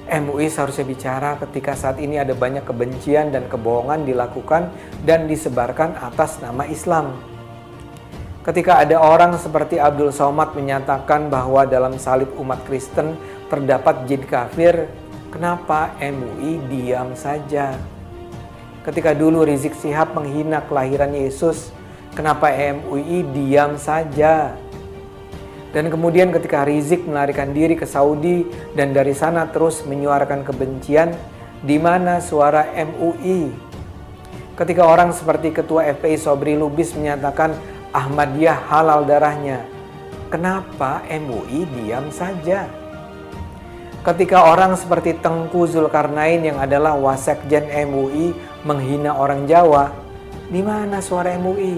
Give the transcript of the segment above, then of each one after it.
MUI seharusnya bicara ketika saat ini ada banyak kebencian dan kebohongan dilakukan dan disebarkan atas nama Islam. Ketika ada orang seperti Abdul Somad menyatakan bahwa dalam salib umat Kristen terdapat jin kafir, kenapa MUI diam saja? Ketika dulu Rizik Syihab menghina kelahiran Yesus, kenapa MUI diam saja? Dan kemudian ketika Rizik melarikan diri ke Saudi dan dari sana terus menyuarakan kebencian, di mana suara MUI? Ketika orang seperti Ketua FPI Sobri Lubis menyatakan Ahmadiyah halal darahnya, kenapa MUI diam saja? Ketika orang seperti Tengku Zulkarnain yang adalah Wasekjen MUI menghina orang Jawa, di mana suara MUI?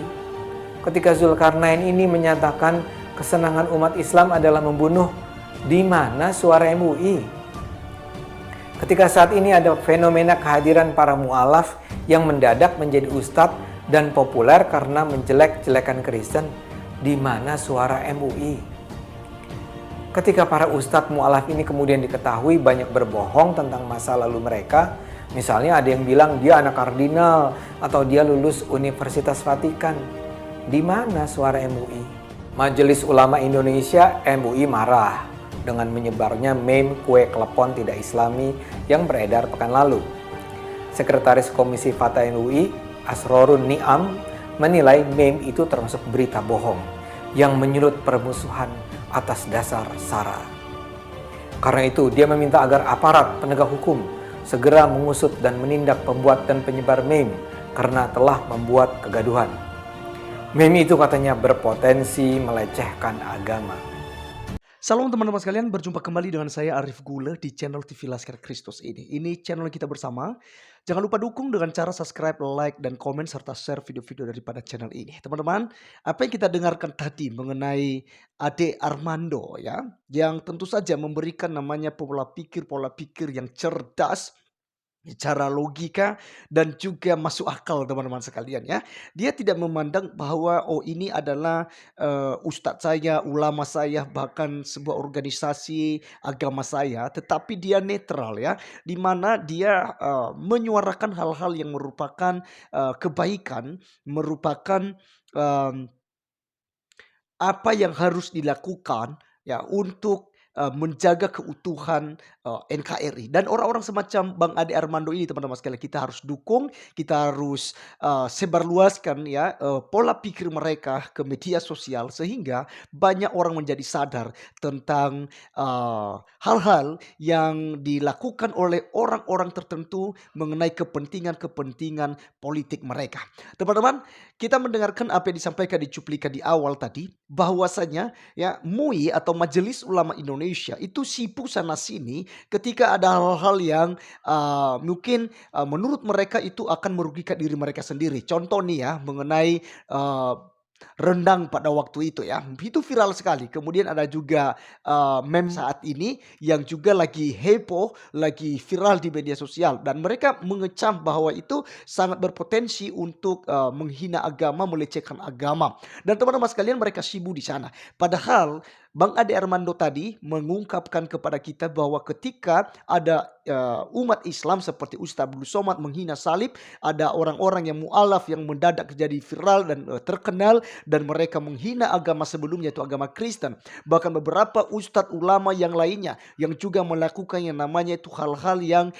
Ketika Zulkarnain ini menyatakan kesenangan umat Islam adalah membunuh, di mana suara MUI? Ketika saat ini ada fenomena kehadiran para mu'alaf yang mendadak menjadi ustadz dan populer karena menjelek-jelekan Kristen, di mana suara MUI? Ketika para ustadz mu'alaf ini kemudian diketahui banyak berbohong tentang masa lalu mereka, misalnya ada yang bilang dia anak kardinal atau dia lulus Universitas Vatikan, di mana suara MUI? Majelis Ulama Indonesia MUI marah dengan menyebarnya meme kue klepon tidak islami yang beredar pekan lalu. Sekretaris Komisi Fatwa MUI Asrorun Niam menilai meme itu termasuk berita bohong yang menyulut permusuhan atas dasar SARA. Karena itu dia meminta agar aparat penegak hukum segera mengusut dan menindak pembuat dan penyebar meme karena telah membuat kegaduhan. Meme itu katanya berpotensi melecehkan agama. Salam teman-teman sekalian, berjumpa kembali dengan saya Arif Gula di channel TV Laskar Kristus ini. Ini channel kita bersama. Jangan lupa dukung dengan cara subscribe, like, dan komen serta share video-video daripada channel ini. Teman-teman, apa yang kita dengarkan tadi mengenai Ade Armando ya, yang tentu saja memberikan namanya pola pikir yang cerdas, cara logika dan juga masuk akal teman-teman sekalian ya. Dia tidak memandang bahwa ini adalah ustadz saya, ulama saya, bahkan sebuah organisasi agama saya, tetapi dia netral ya, di mana dia menyuarakan hal-hal yang merupakan kebaikan, merupakan apa yang harus dilakukan ya untuk menjaga keutuhan NKRI. Dan orang-orang semacam Bang Ade Armando ini teman-teman sekalian, kita harus dukung, kita harus sebarluaskan ya pola pikir mereka ke media sosial sehingga banyak orang menjadi sadar tentang hal-hal yang dilakukan oleh orang-orang tertentu mengenai kepentingan-kepentingan politik mereka. Teman-teman, kita mendengarkan apa yang disampaikan di cuplikan di awal tadi, bahwasanya ya MUI atau Majelis Ulama Indonesia itu sibuk sana sini ketika ada hal-hal yang mungkin menurut mereka itu akan merugikan diri mereka sendiri. Contoh nih ya mengenai rendang pada waktu itu ya, itu viral sekali. Kemudian ada juga meme saat ini yang juga lagi heboh, lagi viral di media sosial, dan mereka mengecam bahwa itu sangat berpotensi untuk menghina agama, melecehkan agama. Dan teman-teman sekalian, mereka sibuk di sana. Padahal Bang Ade Armando tadi mengungkapkan kepada kita bahwa ketika ada umat Islam seperti Ustaz Abdul Somad menghina salib, ada orang-orang yang mu'alaf yang mendadak jadi viral dan terkenal, dan mereka menghina agama sebelumnya, yaitu agama Kristen. Bahkan beberapa ustadz ulama yang lainnya yang juga melakukan yang namanya itu hal-hal yang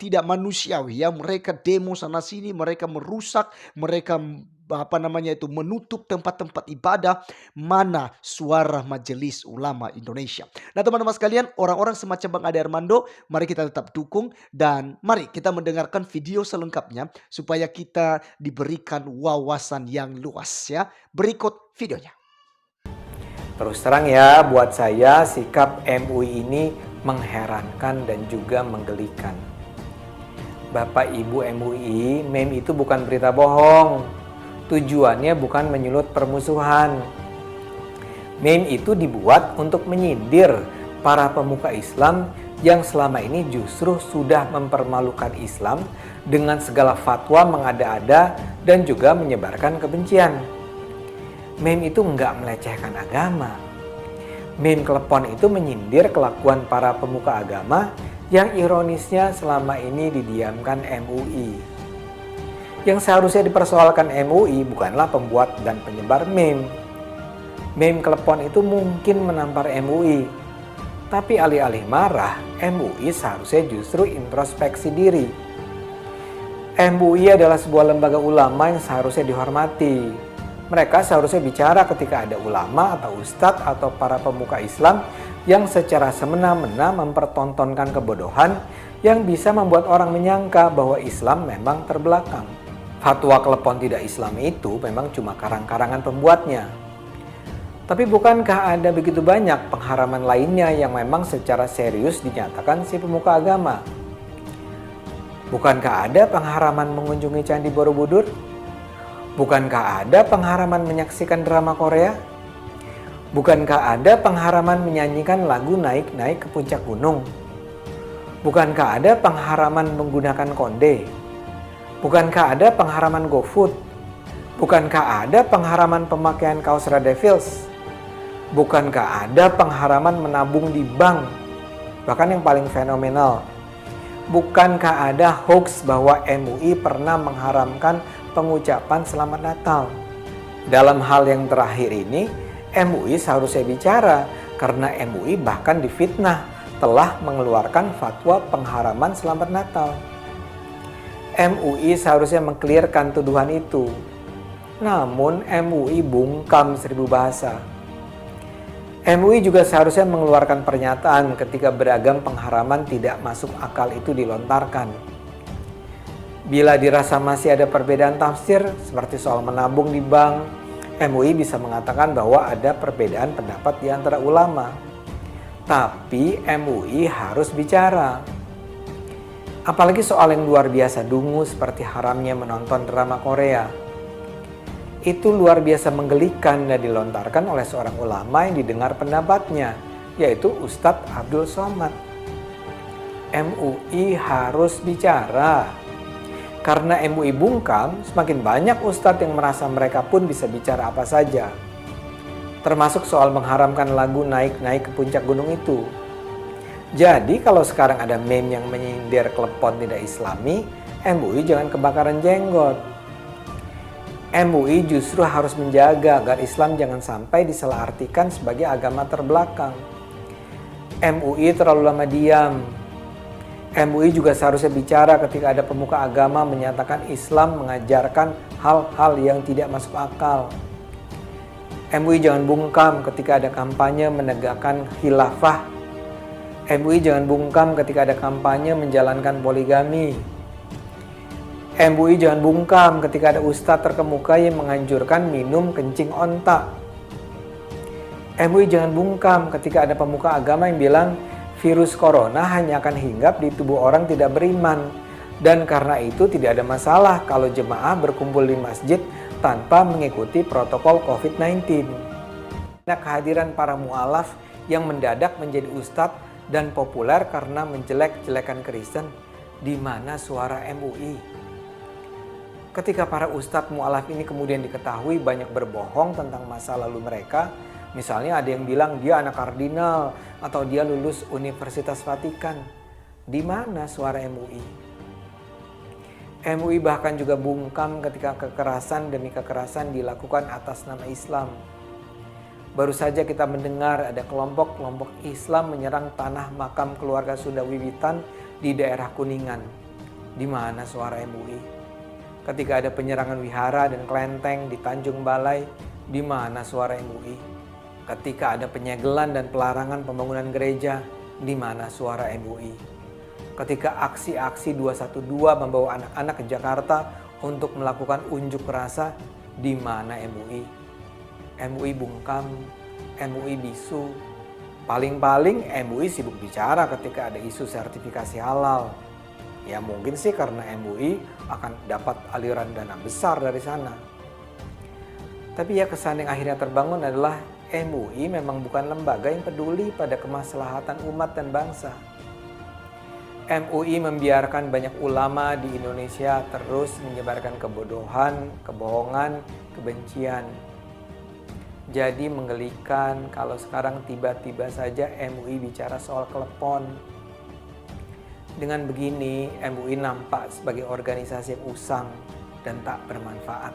tidak manusiawi ya. Mereka demo sana sini, mereka merusak, mereka menutup tempat-tempat ibadah. Mana suara Majelis Ulama Indonesia? Nah teman-teman sekalian, orang-orang semacam Bang Ade Armando, mari kita tetap dukung dan mari kita mendengarkan video selengkapnya supaya kita diberikan wawasan yang luas ya. Berikut videonya. Terus terang ya, buat saya sikap MUI ini mengherankan dan juga menggelikan. Bapak Ibu MUI, meme itu bukan berita bohong. Tujuannya bukan menyulut permusuhan. Meme itu dibuat untuk menyindir para pemuka Islam yang selama ini justru sudah mempermalukan Islam dengan segala fatwa mengada-ada dan juga menyebarkan kebencian. Meme itu enggak melecehkan agama. Meme klepon itu menyindir kelakuan para pemuka agama Yang ironisnya selama ini didiamkan MUI. Yang seharusnya dipersoalkan MUI bukanlah pembuat dan penyebar meme. Meme klepon itu mungkin menampar MUI. Tapi alih-alih marah, MUI seharusnya justru introspeksi diri. MUI adalah sebuah lembaga ulama yang seharusnya dihormati. Mereka seharusnya bicara ketika ada ulama atau ustadz atau para pemuka Islam yang secara semena-mena mempertontonkan kebodohan yang bisa membuat orang menyangka bahwa Islam memang terbelakang. Fatwa klepon tidak Islam itu memang cuma karang-karangan pembuatnya. Tapi bukankah ada begitu banyak pengharaman lainnya yang memang secara serius dinyatakan si pemuka agama? Bukankah ada pengharaman mengunjungi Candi Borobudur? Bukankah ada pengharaman menyaksikan drama Korea? Bukankah ada pengharaman menyanyikan lagu naik-naik ke puncak gunung? Bukankah ada pengharaman menggunakan konde? Bukankah ada pengharaman GoFood? Bukankah ada pengharaman pemakaian kaos Red Devils? Bukankah ada pengharaman menabung di bank? Bahkan yang paling fenomenal, bukankah ada hoax bahwa MUI pernah mengharamkan pengucapan Selamat Natal? Dalam hal yang terakhir ini, MUI seharusnya bicara karena MUI bahkan difitnah telah mengeluarkan fatwa pengharaman Selamat Natal. MUI seharusnya mengklirkan tuduhan itu. Namun MUI bungkam seribu bahasa. MUI juga seharusnya mengeluarkan pernyataan ketika beragam pengharaman tidak masuk akal itu dilontarkan. Bila dirasa masih ada perbedaan tafsir, seperti soal menabung di bank, MUI bisa mengatakan bahwa ada perbedaan pendapat di antara ulama. Tapi MUI harus bicara. Apalagi soal yang luar biasa dungu seperti haramnya menonton drama Korea. Itu luar biasa menggelikan dan dilontarkan oleh seorang ulama yang didengar pendapatnya, yaitu Ustadz Abdul Somad. MUI harus bicara. Karena MUI bungkam, semakin banyak ustadz yang merasa mereka pun bisa bicara apa saja. Termasuk soal mengharamkan lagu naik-naik ke puncak gunung itu. Jadi kalau sekarang ada meme yang menyindir klepon tidak Islami, MUI jangan kebakaran jenggot. MUI justru harus menjaga agar Islam jangan sampai disalahartikan sebagai agama terbelakang. MUI terlalu lama diam. MUI juga seharusnya bicara ketika ada pemuka agama menyatakan Islam mengajarkan hal-hal yang tidak masuk akal. MUI jangan bungkam ketika ada kampanye menegakkan khilafah. MUI jangan bungkam ketika ada kampanye menjalankan poligami. MUI jangan bungkam ketika ada ustadz terkemuka yang menganjurkan minum kencing onta. MUI jangan bungkam ketika ada pemuka agama yang bilang virus corona hanya akan hinggap di tubuh orang tidak beriman. Dan karena itu tidak ada masalah kalau jemaah berkumpul di masjid tanpa mengikuti protokol COVID-19. Nah, kehadiran para mu'alaf yang mendadak menjadi ustadz dan populer karena menjelek-jelekan Kristen, di mana suara MUI? Ketika para ustadz mu'alaf ini kemudian diketahui banyak berbohong tentang masa lalu mereka, misalnya ada yang bilang dia anak kardinal atau dia lulus Universitas Vatikan, di mana suara MUI? MUI bahkan juga bungkam ketika kekerasan demi kekerasan dilakukan atas nama Islam. Baru saja kita mendengar ada kelompok-kelompok Islam menyerang tanah makam keluarga Sunda Wiwitan di daerah Kuningan. Di mana suara MUI? Ketika ada penyerangan wihara dan kelenteng di Tanjung Balai, di mana suara MUI? Ketika ada penyegelan dan pelarangan pembangunan gereja, di mana suara MUI? Ketika aksi-aksi 212 membawa anak-anak ke Jakarta untuk melakukan unjuk rasa, di mana MUI? MUI bungkam, MUI bisu. Paling-paling MUI sibuk bicara ketika ada isu sertifikasi halal. Ya mungkin sih karena MUI akan dapat aliran dana besar dari sana. Tapi ya kesan yang akhirnya terbangun adalah MUI memang bukan lembaga yang peduli pada kemaslahatan umat dan bangsa. MUI membiarkan banyak ulama di Indonesia terus menyebarkan kebodohan, kebohongan, kebencian. Jadi menggelikan kalau sekarang tiba-tiba saja MUI bicara soal klepon. Dengan begini, MUI nampak sebagai organisasi yang usang dan tak bermanfaat.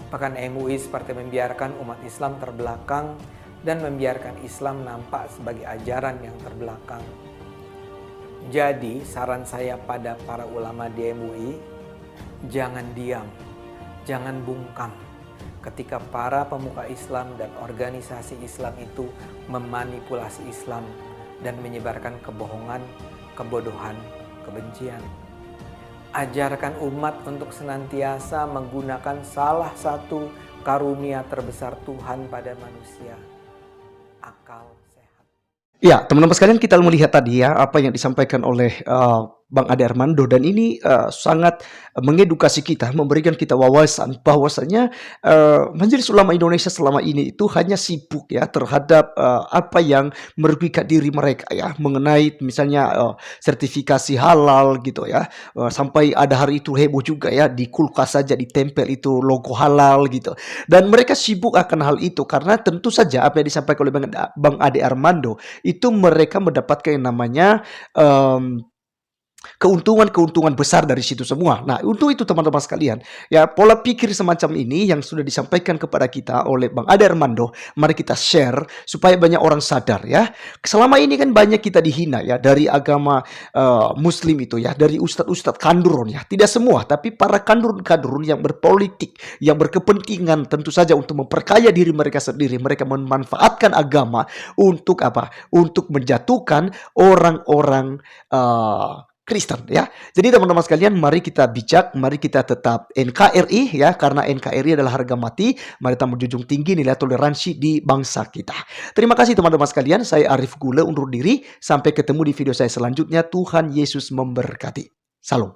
Bahkan MUI seperti membiarkan umat Islam terbelakang dan membiarkan Islam nampak sebagai ajaran yang terbelakang. Jadi, saran saya pada para ulama di MUI, jangan diam, jangan bungkam ketika para pemuka Islam dan organisasi Islam itu memanipulasi Islam dan menyebarkan kebohongan, kebodohan, kebencian. Ajarkan umat untuk senantiasa menggunakan salah satu karunia terbesar Tuhan pada manusia, akal sehat. Ya, teman-teman sekalian, kita melihat tadi ya apa yang disampaikan oleh Bang Ade Armando, dan ini sangat mengedukasi kita, memberikan kita wawasan bahwasanya Majelis Ulama Indonesia selama ini itu hanya sibuk ya terhadap apa yang merugikan diri mereka ya, mengenai misalnya sertifikasi halal gitu ya. Sampai ada hari itu heboh juga ya, di kulkas saja ditempel itu logo halal gitu. Dan mereka sibuk akan hal itu karena tentu saja apa yang disampaikan oleh Bang Ade Armando itu mereka mendapatkan yang namanya keuntungan-keuntungan besar dari situ semua. Nah, untuk itu teman-teman sekalian, ya pola pikir semacam ini yang sudah disampaikan kepada kita oleh Bang Ade Armando, mari kita share supaya banyak orang sadar ya. Selama ini kan banyak kita dihina ya dari agama Muslim itu ya, dari ustadz-ustadz kandurun ya. Tidak semua, tapi para kandurun-kandurun yang berpolitik, yang berkepentingan tentu saja untuk memperkaya diri mereka sendiri. Mereka memanfaatkan agama untuk apa? Untuk menjatuhkan orang-orang Kristen ya. Jadi teman-teman sekalian, mari kita bijak, mari kita tetap NKRI ya, karena NKRI adalah harga mati. Mari kita menjunjung tinggi nilai toleransi di bangsa kita. Terima kasih teman-teman sekalian, saya Arif Gule undur diri. Sampai ketemu di video saya selanjutnya. Tuhan Yesus memberkati. Salam.